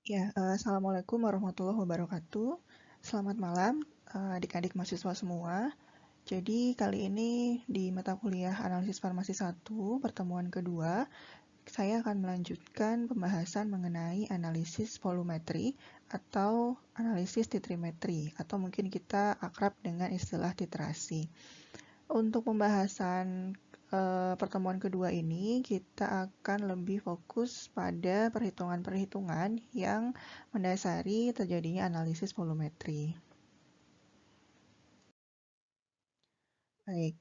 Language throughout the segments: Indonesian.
Ya, Assalamualaikum warahmatullahi wabarakatuh. Selamat malam, adik-adik mahasiswa semua. Jadi, kali ini di mata kuliah Analisis Farmasi 1, pertemuan kedua, saya akan melanjutkan pembahasan mengenai analisis volumetri atau analisis titrimetri, atau mungkin kita akrab dengan istilah titrasi. Untuk pembahasan pertemuan kedua ini, kita akan lebih fokus pada perhitungan-perhitungan yang mendasari terjadinya analisis volumetri. Baik,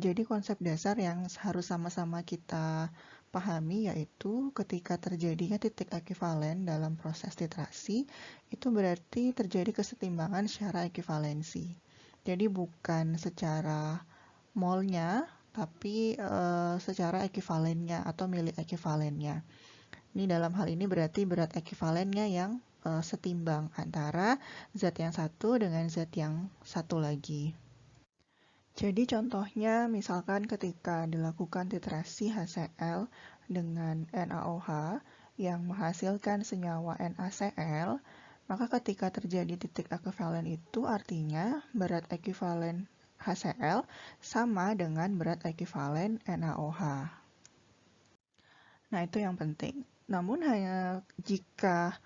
jadi konsep dasar yang harus sama-sama kita pahami yaitu ketika terjadinya titik ekivalen dalam proses titrasi, itu berarti terjadi kesetimbangan secara ekivalensi. Jadi bukan secara molnya, tapi secara ekivalennya atau milik ekivalennya. Ini dalam hal ini berarti berat ekivalennya yang setimbang antara zat yang satu dengan zat yang satu lagi. Jadi contohnya misalkan ketika dilakukan titrasi HCl dengan NaOH yang menghasilkan senyawa NaCl, maka ketika terjadi titik ekivalen itu artinya berat ekivalen HCl sama dengan berat ekivalen NaOH. Nah, itu yang penting. Namun hanya jika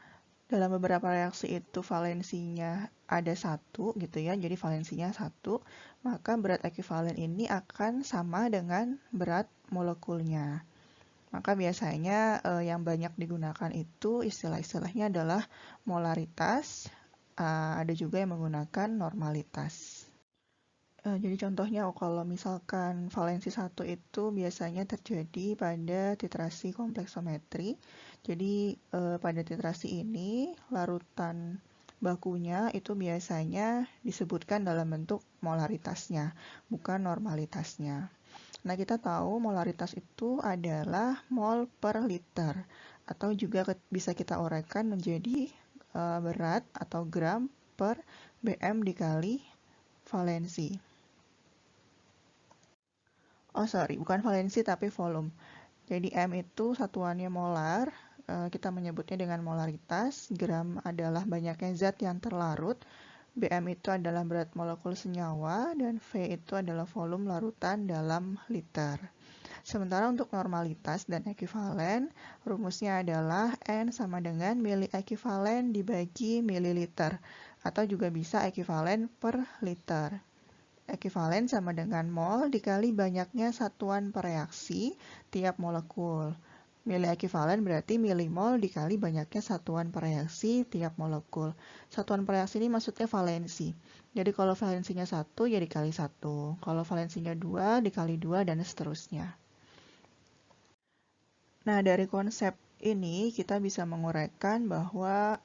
dalam beberapa reaksi itu valensinya ada satu gitu ya, jadi valensinya satu, maka berat ekivalen ini akan sama dengan berat molekulnya. Maka biasanya yang banyak digunakan itu istilah-istilahnya adalah molaritas, ada juga yang menggunakan normalitas. Jadi contohnya kalau misalkan valensi 1 itu biasanya terjadi pada titrasi kompleksometri. Jadi pada titrasi ini larutan bakunya itu biasanya disebutkan dalam bentuk molaritasnya, bukan normalitasnya. Nah, kita tahu molaritas itu adalah mol per liter atau juga bisa kita uraikan menjadi berat atau gram per BM dikali valensi. Oh sorry, bukan valensi tapi volume. Jadi M itu satuannya molar, kita menyebutnya dengan molaritas, gram adalah banyaknya zat yang terlarut, BM itu adalah berat molekul senyawa, dan V itu adalah volume larutan dalam liter. Sementara untuk normalitas dan ekivalen, rumusnya adalah N sama dengan mili ekivalen dibagi mililiter, atau juga bisa ekivalen per liter. Ekivalen sama dengan mol dikali banyaknya satuan per reaksi tiap molekul. Mili ekivalen berarti milimol dikali banyaknya satuan per reaksi tiap molekul. Satuan per reaksi ini maksudnya valensi. Jadi kalau valensinya 1 ya dikali 1. Kalau valensinya 2 dikali 2 dan seterusnya. Nah, dari konsep ini kita bisa menguraikan bahwa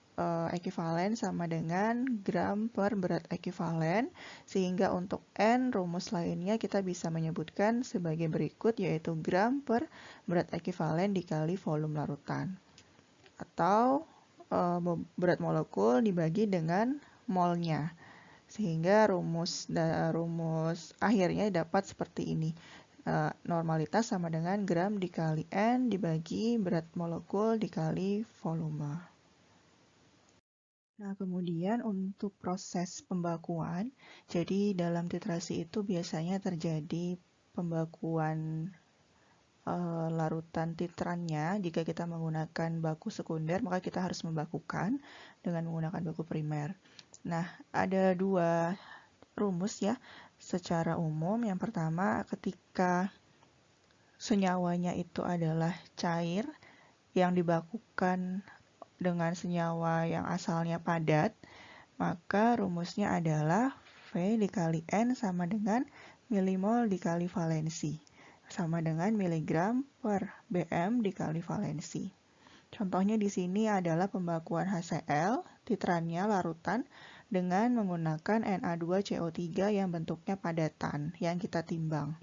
ekivalen sama dengan gram per berat ekivalen, sehingga untuk N rumus lainnya kita bisa menyebutkan sebagai berikut, yaitu gram per berat ekivalen dikali volume larutan. Atau berat molekul dibagi dengan molnya. Sehingga rumus akhirnya dapat seperti ini. Normalitas sama dengan gram dikali N dibagi berat molekul dikali volume. Nah, kemudian untuk proses pembakuan, jadi dalam titrasi itu biasanya terjadi pembakuan larutan titrannya. Jika kita menggunakan baku sekunder, maka kita harus membakukan dengan menggunakan baku primer. Nah, ada dua rumus ya secara umum. Yang pertama, ketika senyawanya itu adalah cair yang dibakukan dengan senyawa yang asalnya padat, maka rumusnya adalah V dikali N sama dengan milimol dikali valensi, sama dengan miligram per BM dikali valensi. Contohnya di sini adalah pembakuan HCl, titrannya larutan, dengan menggunakan Na2CO3 yang bentuknya padatan, yang kita timbang.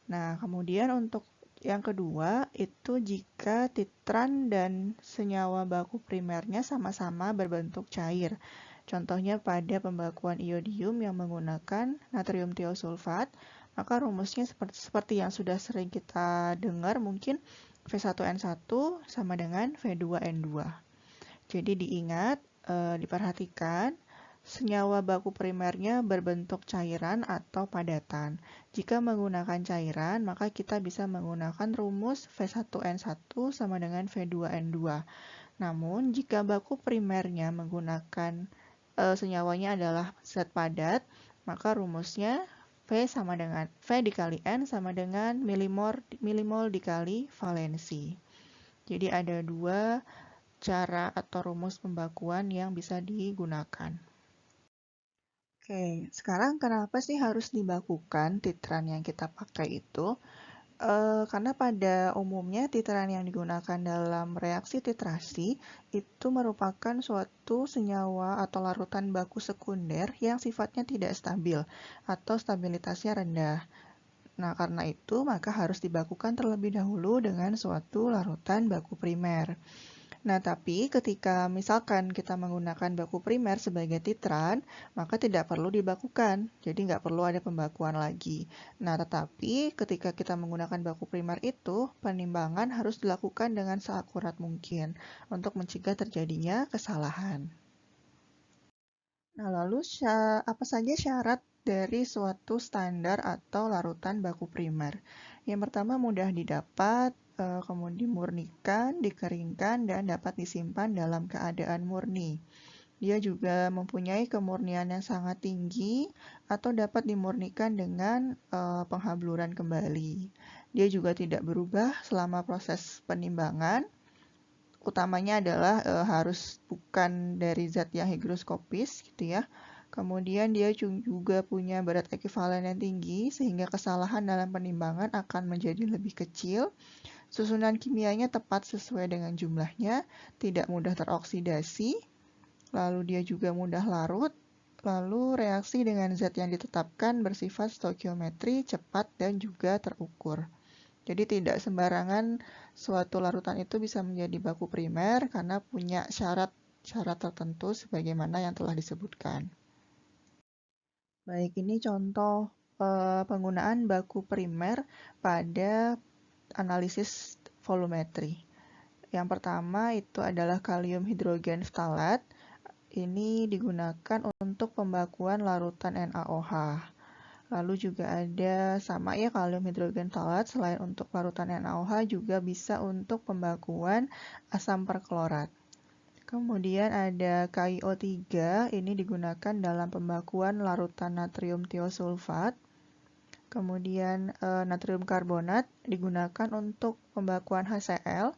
Nah, kemudian untuk yang kedua, itu jika titran dan senyawa baku primernya sama-sama berbentuk cair. Contohnya pada pembakuan iodium yang menggunakan natrium tiosulfat, maka rumusnya seperti yang sudah sering kita dengar, mungkin V1N1 sama dengan V2N2. Jadi diingat, diperhatikan, senyawa baku primernya berbentuk cairan atau padatan. Jika menggunakan cairan, maka kita bisa menggunakan rumus V1N1 sama dengan V2N2. Namun, jika baku primernya menggunakan senyawanya adalah zat padat, maka rumusnya V dikali N sama dengan milimol dikali valensi. Jadi ada dua cara atau rumus pembakuan yang bisa digunakan. Oke, sekarang kenapa sih harus dibakukan titran yang kita pakai itu? Karena pada umumnya titran yang digunakan dalam reaksi titrasi itu merupakan suatu senyawa atau larutan baku sekunder yang sifatnya tidak stabil atau stabilitasnya rendah. Nah, karena itu maka harus dibakukan terlebih dahulu dengan suatu larutan baku primer. Nah, tapi ketika misalkan kita menggunakan baku primer sebagai titran, maka tidak perlu dibakukan. Jadi nggak perlu ada pembakuan lagi. Nah, tetapi ketika kita menggunakan baku primer itu, penimbangan harus dilakukan dengan seakurat mungkin untuk mencegah terjadinya kesalahan. Nah, lalu apa saja syarat dari suatu standar atau larutan baku primer? Yang pertama mudah didapat, kemudian dimurnikan, dikeringkan, dan dapat disimpan dalam keadaan murni. Dia juga mempunyai kemurnian yang sangat tinggi atau dapat dimurnikan dengan penghabluran kembali. Dia juga tidak berubah selama proses penimbangan. Utamanya adalah harus bukan dari zat yang higroskopis gitu ya. Kemudian dia juga punya berat ekuivalen yang tinggi sehingga kesalahan dalam penimbangan akan menjadi lebih kecil. Susunan kimianya tepat sesuai dengan jumlahnya, tidak mudah teroksidasi, lalu dia juga mudah larut, lalu reaksi dengan zat yang ditetapkan bersifat stoikiometri, cepat, dan juga terukur. Jadi tidak sembarangan suatu larutan itu bisa menjadi baku primer karena punya syarat-syarat tertentu sebagaimana yang telah disebutkan. Baik, ini contoh penggunaan baku primer pada analisis volumetri. Yang pertama itu adalah kalium hidrogen ftalat. Ini digunakan untuk pembakuan larutan NaOH. Lalu juga ada sama ya kalium hidrogen ftalat selain untuk larutan NaOH juga bisa untuk pembakuan asam perklorat. Kemudian ada KiO3, ini digunakan dalam pembakuan larutan natrium tiosulfat. Kemudian natrium karbonat digunakan untuk pembakuan HCl.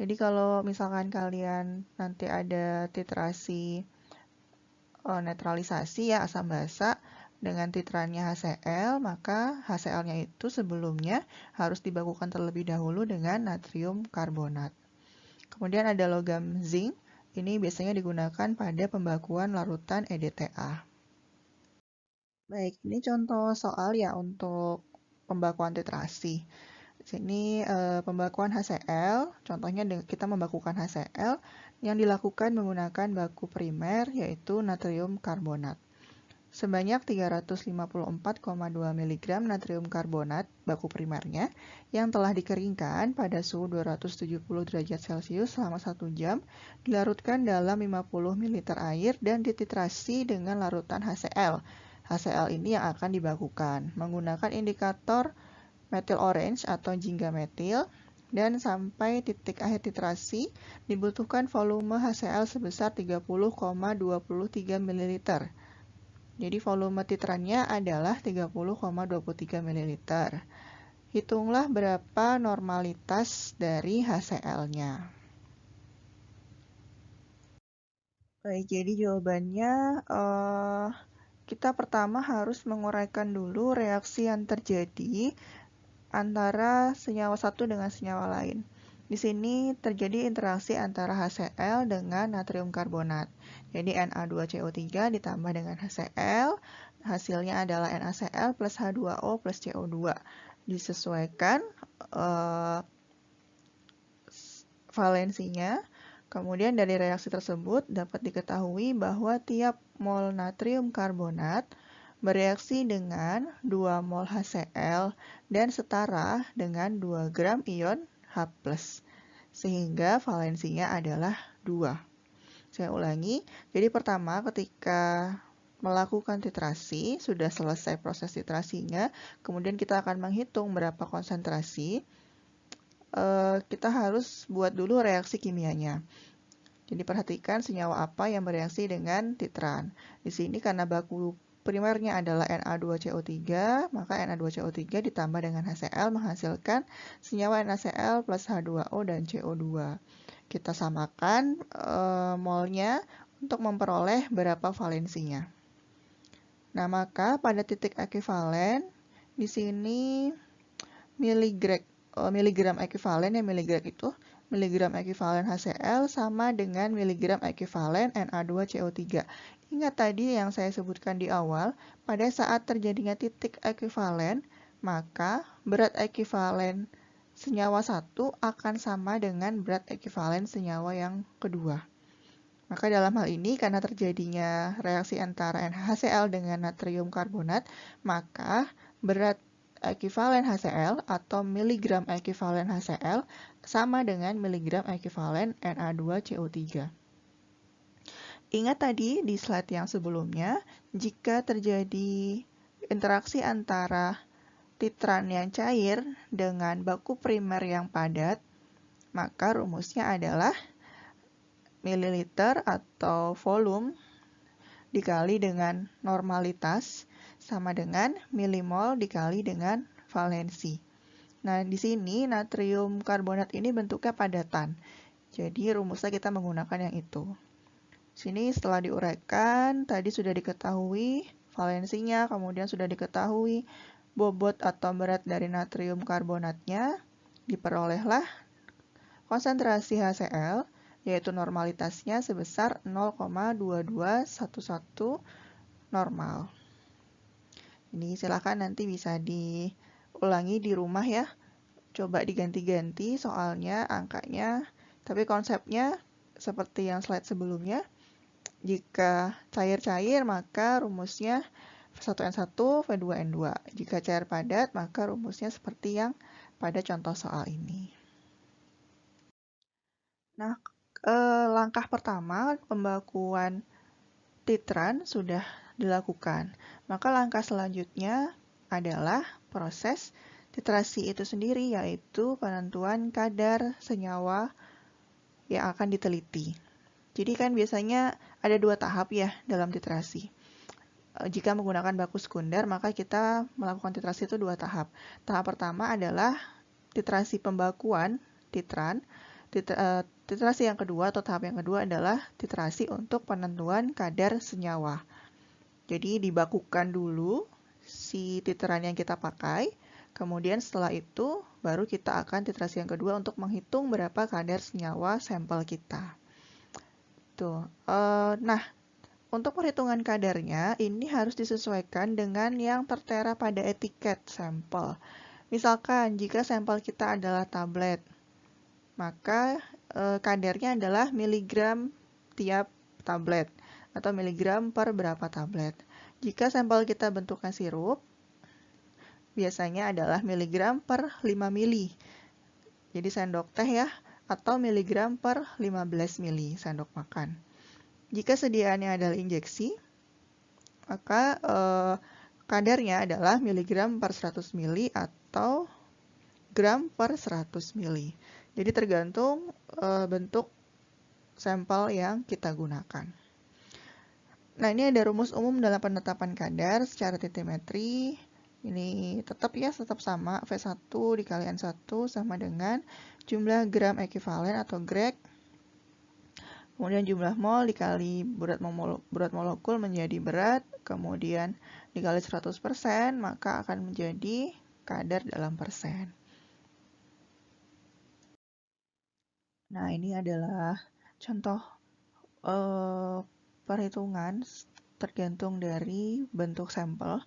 Jadi kalau misalkan kalian nanti ada titrasi netralisasi ya asam basa dengan titrannya HCl, maka HCl-nya itu sebelumnya harus dibakukan terlebih dahulu dengan natrium karbonat. Kemudian ada logam zinc, ini biasanya digunakan pada pembakuan larutan EDTA. Baik, ini contoh soal ya untuk pembakuan titrasi. Di sini pembakuan HCl, contohnya kita membakukan HCl yang dilakukan menggunakan baku primer yaitu natrium karbonat. Sebanyak 354,2 mg natrium karbonat baku primernya yang telah dikeringkan pada suhu 270 derajat Celcius selama 1 jam, dilarutkan dalam 50 ml air dan dititrasi dengan larutan HCl. HCl ini yang akan dibakukan menggunakan indikator metil orange atau jingga metil, dan sampai titik akhir titrasi dibutuhkan volume HCl sebesar 30,23 ml. Jadi volume titrannya adalah 30,23 ml. Hitunglah berapa normalitas dari HCl-nya. Baik, jadi jawabannya kita pertama harus menguraikan dulu reaksi yang terjadi antara senyawa satu dengan senyawa lain. Di sini terjadi interaksi antara HCl dengan natrium karbonat. Jadi Na2CO3 ditambah dengan HCl, hasilnya adalah NaCl plus H2O plus CO2. Disesuaikan valensinya. Kemudian dari reaksi tersebut dapat diketahui bahwa tiap mol natrium karbonat bereaksi dengan 2 mol HCl dan setara dengan 2 gram ion H+. sehingga valensinya adalah 2. Saya ulangi, jadi pertama ketika melakukan titrasi, sudah selesai proses titrasinya, kemudian kita akan menghitung berapa konsentrasi, kita harus buat dulu reaksi kimianya. Jadi perhatikan senyawa apa yang bereaksi dengan titran. Di sini karena baku primernya adalah Na2CO3, maka Na2CO3 ditambah dengan HCl menghasilkan senyawa NaCl plus H2O dan CO2. Kita samakan molnya untuk memperoleh berapa valensinya. Nah, maka pada titik ekivalen, di sini miligram ekivalen, ya miligram itu, miligram ekivalen HCl sama dengan miligram ekivalen Na2CO3. Ingat tadi yang saya sebutkan di awal, pada saat terjadinya titik ekivalen, maka berat ekivalen senyawa satu akan sama dengan berat ekivalen senyawa yang kedua. Maka dalam hal ini, karena terjadinya reaksi antara NaHCl dengan natrium karbonat, maka berat ekivalen HCl atau miligram ekivalen HCl sama dengan miligram ekivalen Na2CO3. Ingat tadi di slide yang sebelumnya, jika terjadi interaksi antara titran yang cair dengan baku primer yang padat, maka rumusnya adalah mililiter atau volume dikali dengan normalitas sama dengan milimol dikali dengan valensi. Nah, di sini natrium karbonat ini bentuknya padatan. Jadi rumusnya kita menggunakan yang itu. Sini setelah diuraikan, tadi sudah diketahui valensinya, kemudian sudah diketahui bobot atau berat dari natrium karbonatnya, diperolehlah konsentrasi HCl, yaitu normalitasnya sebesar 0,2211 normal. Ini silakan nanti bisa diulangi di rumah ya. Coba diganti-ganti soalnya, angkanya. Tapi konsepnya seperti yang slide sebelumnya. Jika cair-cair maka rumusnya V1N1, V2N2. Jika cair padat maka rumusnya seperti yang pada contoh soal ini. Nah, langkah pertama pembakuan titran sudah dilakukan. Maka langkah selanjutnya adalah proses titrasi itu sendiri, yaitu penentuan kadar senyawa yang akan diteliti. Jadi kan biasanya ada 2 tahap ya dalam titrasi. Jika menggunakan baku sekunder, maka kita melakukan titrasi itu 2 tahap. Tahap pertama adalah titrasi pembakuan titran. Titrasi yang kedua atau tahap yang kedua adalah titrasi untuk penentuan kadar senyawa. Jadi dibakukan dulu si titran yang kita pakai, kemudian setelah itu baru kita akan titrasi yang kedua untuk menghitung berapa kadar senyawa sampel kita. Tuh. Nah, untuk perhitungan kadarnya ini harus disesuaikan dengan yang tertera pada etiket sampel. Misalkan jika sampel kita adalah tablet, maka kadarnya adalah miligram tiap tablet atau miligram per berapa tablet. Jika sampel kita bentuknya sirup, biasanya adalah miligram per 5 mili. Jadi sendok teh ya, atau miligram per 15 mili sendok makan. Jika sediaannya adalah injeksi, maka kadarnya adalah miligram per 100 mili atau gram per 100 mili. Jadi tergantung bentuk sampel yang kita gunakan. Nah, ini ada rumus umum dalam penetapan kadar secara titimetri. Ini tetap sama, V1 dikali N1 sama dengan jumlah gram ekivalen atau grek. Kemudian jumlah mol dikali berat molekul menjadi berat, kemudian dikali 100%, maka akan menjadi kadar dalam persen. Nah, ini adalah contoh perhitungan tergantung dari bentuk sampel.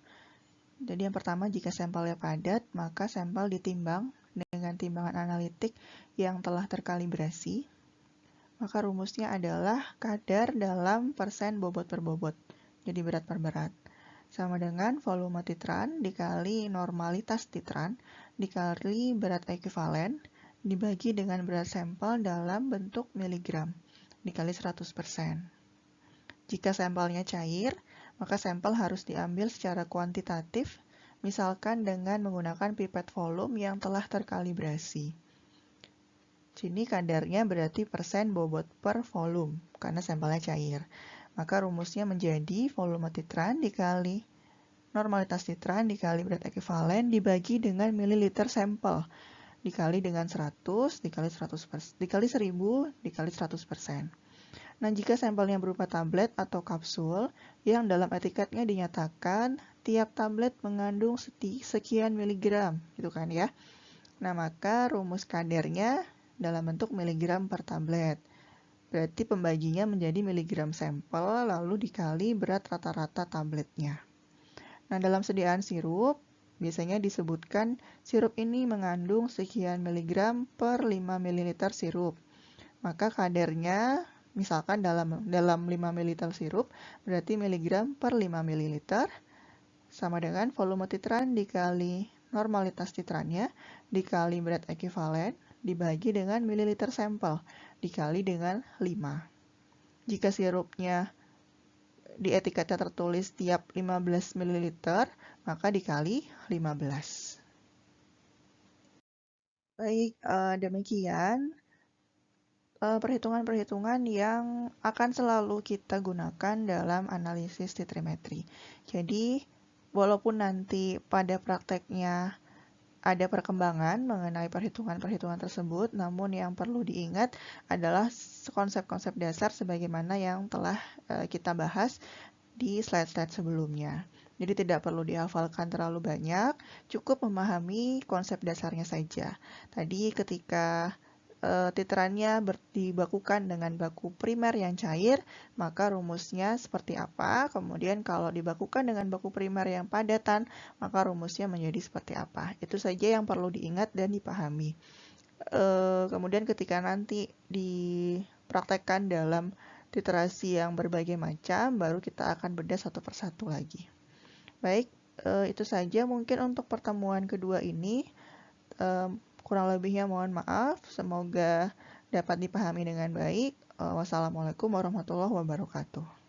Jadi yang pertama, jika sampelnya padat, maka sampel ditimbang dengan timbangan analitik yang telah terkalibrasi. Maka rumusnya adalah kadar dalam persen bobot per bobot. Jadi berat per berat. Sama dengan volume titran dikali normalitas titran dikali berat ekivalen dibagi dengan berat sampel dalam bentuk miligram dikali 100%. Jika sampelnya cair, maka sampel harus diambil secara kuantitatif, misalkan dengan menggunakan pipet volume yang telah terkalibrasi. Sini kadarnya berarti persen bobot per volume, karena sampelnya cair. Maka rumusnya menjadi volume titran dikali normalitas titran dikali berat ekivalen dibagi dengan mililiter sampel, dikali dengan 100, dikali 100%, dikali 1000, dikali 100%. Nah, jika sampelnya berupa tablet atau kapsul yang dalam etiketnya dinyatakan tiap tablet mengandung sekian miligram, gitu kan ya. Nah, maka rumus kadarnya dalam bentuk miligram per tablet. Berarti pembaginya menjadi miligram sampel lalu dikali berat rata-rata tabletnya. Nah, dalam sediaan sirup, biasanya disebutkan sirup ini mengandung sekian miligram per 5 ml sirup. Maka kadarnya misalkan dalam 5 ml sirup berarti miligram per 5 ml sama dengan volume titran dikali normalitas titrannya dikali berat ekivalen dibagi dengan mililiter sampel dikali dengan 5. Jika sirupnya di etiketnya tertulis tiap 15 ml, maka dikali 15. Baik, demikian perhitungan-perhitungan yang akan selalu kita gunakan dalam analisis titrimetri. Jadi, walaupun nanti pada prakteknya ada perkembangan mengenai perhitungan-perhitungan tersebut, namun yang perlu diingat adalah konsep-konsep dasar sebagaimana yang telah kita bahas di slide-slide sebelumnya. Jadi tidak perlu dihafalkan terlalu banyak, cukup memahami konsep dasarnya saja. Tadi ketika titrannya dibakukan dengan baku primer yang cair, maka rumusnya seperti apa. Kemudian kalau dibakukan dengan baku primer yang padatan, maka rumusnya menjadi seperti apa. Itu saja yang perlu diingat dan dipahami. Kemudian ketika nanti dipraktekkan dalam literasi yang berbagai macam, baru kita akan bedah satu persatu lagi. Baik, itu saja mungkin untuk pertemuan kedua ini. Kurang lebihnya mohon maaf, semoga dapat dipahami dengan baik. Wassalamualaikum warahmatullahi wabarakatuh.